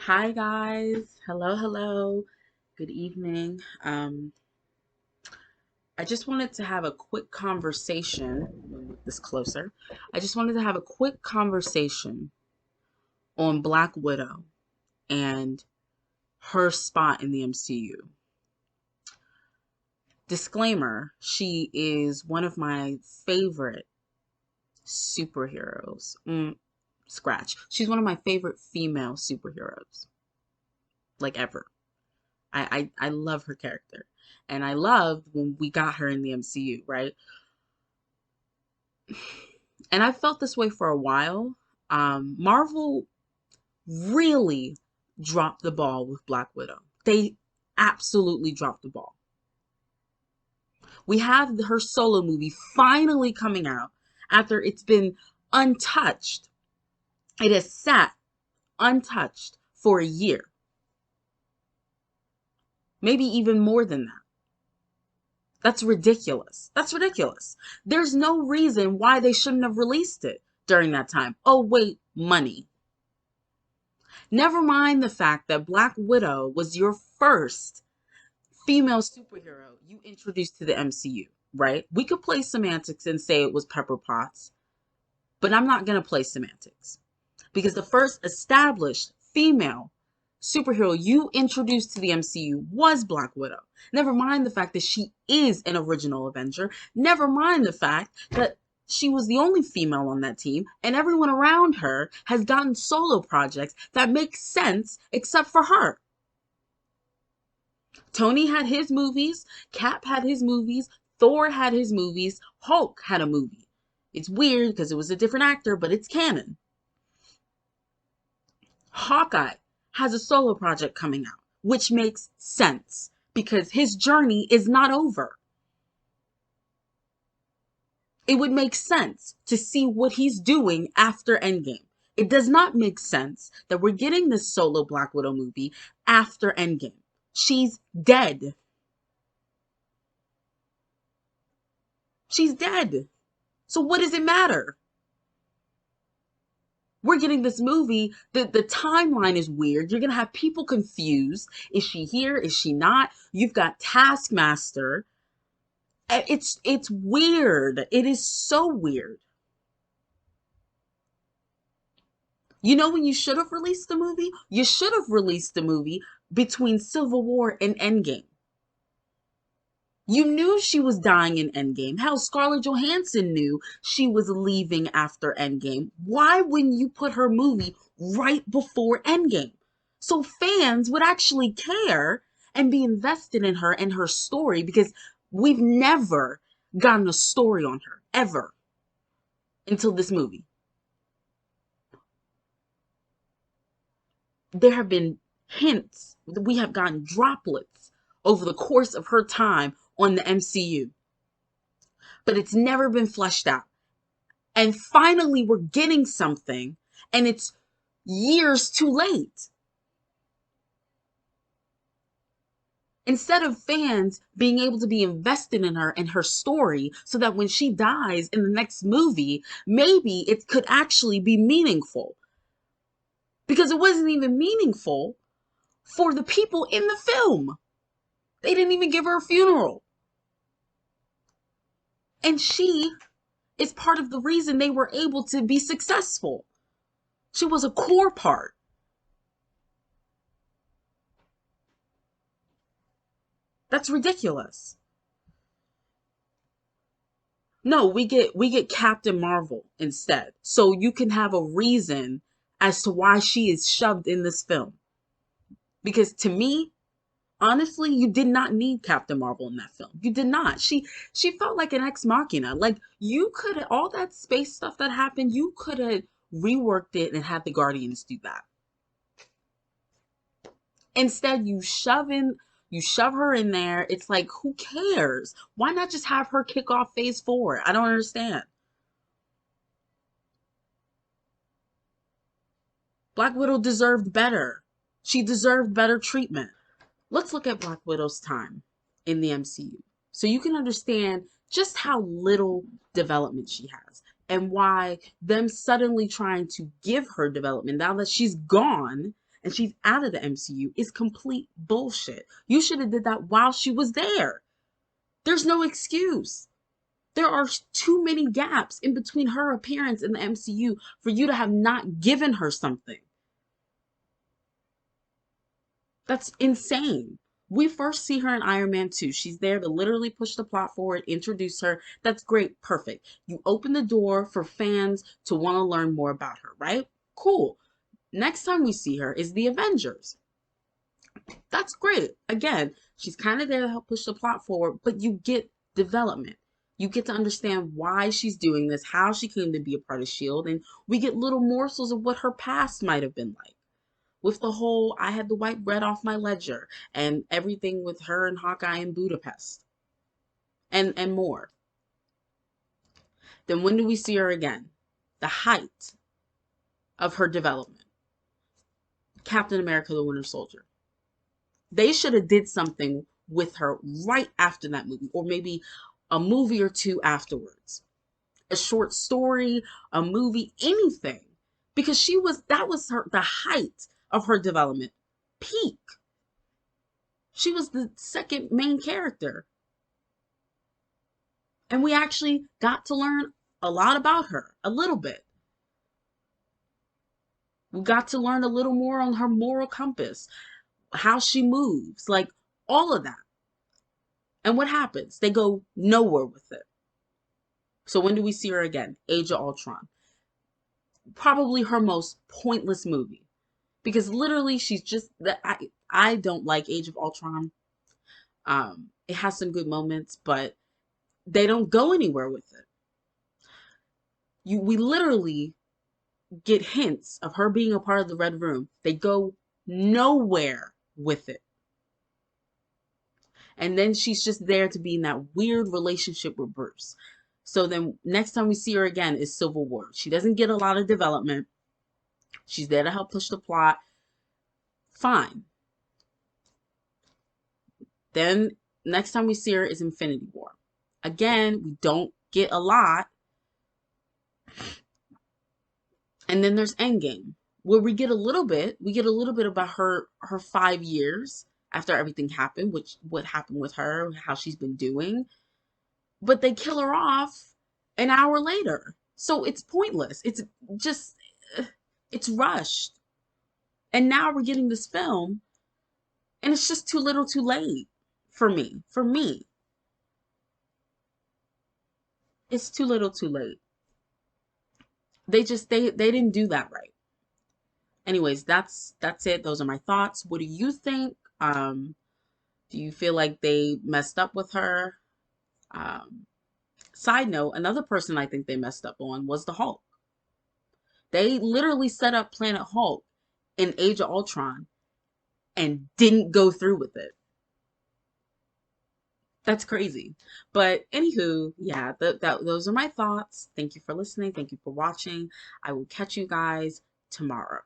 Hi guys. Hello, hello. Good evening. I just wanted to have a quick conversation. Move this closer. I just wanted to have a quick conversation on Black Widow and her spot in the MCU. Disclaimer, she is one of my favorite superheroes. Scratch. She's one of my favorite female superheroes, like ever. I love her character. And I loved when we got her in the MCU, right? And I felt this way for a while. Marvel really dropped the ball with Black Widow. They absolutely dropped the ball. We have her solo movie finally coming out after it's been untouched. It has sat untouched for a year, maybe even more than that. That's ridiculous. That's ridiculous. There's no reason why they shouldn't have released it during that time. Oh, wait, money. Never mind the fact that Black Widow was your first female superhero you introduced to the MCU, right? We could play semantics and say it was Pepper Potts, but I'm not going to play semantics because the first established female superhero you introduced to the MCU was Black Widow. Never mind the fact that she is an original Avenger. Never mind the fact that she was the only female on that team, and everyone around her has gotten solo projects that make sense except for her. Tony had his movies, Cap had his movies, Thor had his movies, Hulk had a movie. It's weird because it was a different actor, but it's canon. Hawkeye has a solo project coming out, which makes sense because his journey is not over. It would make sense to see what he's doing after Endgame. It does not make sense that we're getting this solo Black Widow movie after Endgame. She's dead. She's dead. So what does it matter? We're getting this movie. The timeline is weird. You're going to have people confused. Is she here? Is she not? You've got Taskmaster. It's weird. It is so weird. You know when you should have released the movie? You should have released the movie between Civil War and Endgame. You knew she was dying in Endgame. Hell, Scarlett Johansson knew she was leaving after Endgame. Why wouldn't you put her movie right before Endgame? So fans would actually care and be invested in her and her story because we've never gotten a story on her, ever, until this movie. There have been hints, we have gotten droplets over the course of her time on the MCU, but it's never been fleshed out. And finally, we're getting something, and it's years too late. Instead of fans being able to be invested in her and her story so that when she dies in the next movie, maybe it could actually be meaningful. Because it wasn't even meaningful for the people in the film. They didn't even give her a funeral. And she is part of the reason they were able to be successful. She was a core part. That's ridiculous. No, we get Captain Marvel instead. So you can have a reason as to why she is shoved in this film. Because to me, honestly, you did not need Captain Marvel in that film. You did not. She felt like an ex machina. Like you could all that space stuff that happened, you could have reworked it and had the Guardians do that. Instead, you shove her in there. It's like, who cares? Why not just have her kick off phase 4? I don't understand. Black Widow deserved better. She deserved better treatment. Let's look at Black Widow's time in the MCU so you can understand just how little development she has and why them suddenly trying to give her development now that she's gone and she's out of the MCU is complete bullshit. You should have did that while she was there. There's no excuse. There are too many gaps in between her appearance in the MCU for you to have not given her something. That's insane. We first see her in Iron Man 2. She's there to literally push the plot forward, introduce her. That's great. Perfect. You open the door for fans to want to learn more about her, right? Cool. Next time we see her is the Avengers. That's great. Again, she's kind of there to help push the plot forward, but you get development. You get to understand why she's doing this, how she came to be a part of S.H.I.E.L.D., and we get little morsels of what her past might have been like. With the whole, I had to wipe red off my ledger, and everything with her and Hawkeye in Budapest, and more. Then when do we see her again? The height of her development. Captain America, the Winter Soldier. They should have did something with her right after that movie, or maybe a movie or two afterwards. A short story, a movie, anything. Because that was the height of her development. Peak. She was the second main character. And we actually got to learn a lot about her, a little bit. We got to learn a little more on her moral compass, how she moves, like all of that. And what happens? They go nowhere with it. So when do we see her again? Age of Ultron. Probably her most pointless movie. Because literally she's just that I don't like Age of Ultron. It has some good moments, but they don't go anywhere with it. We literally get hints of her being a part of the Red Room. They go nowhere with it. And then she's just there to be in that weird relationship with Bruce. So then next time we see her again is Civil War. She doesn't get a lot of development. She's there to help push the plot. Fine. Then next time we see her is Infinity War. Again, we don't get a lot. And then there's Endgame, where we get a little bit. We get a little bit about her 5 years after everything happened, what happened with her, how she's been doing. But they kill her off an hour later. So it's pointless. It's just, it's rushed. And now we're getting this film, and it's just too little too late for me. For me. It's too little too late. They didn't do that right. Anyways, that's it. Those are my thoughts. What do you think? Do you feel like they messed up with her? Side note, another person I think they messed up on was the Hulk. They literally set up Planet Hulk in Age of Ultron and didn't go through with it. That's crazy. But anywho, yeah, those are my thoughts. Thank you for listening. Thank you for watching. I will catch you guys tomorrow.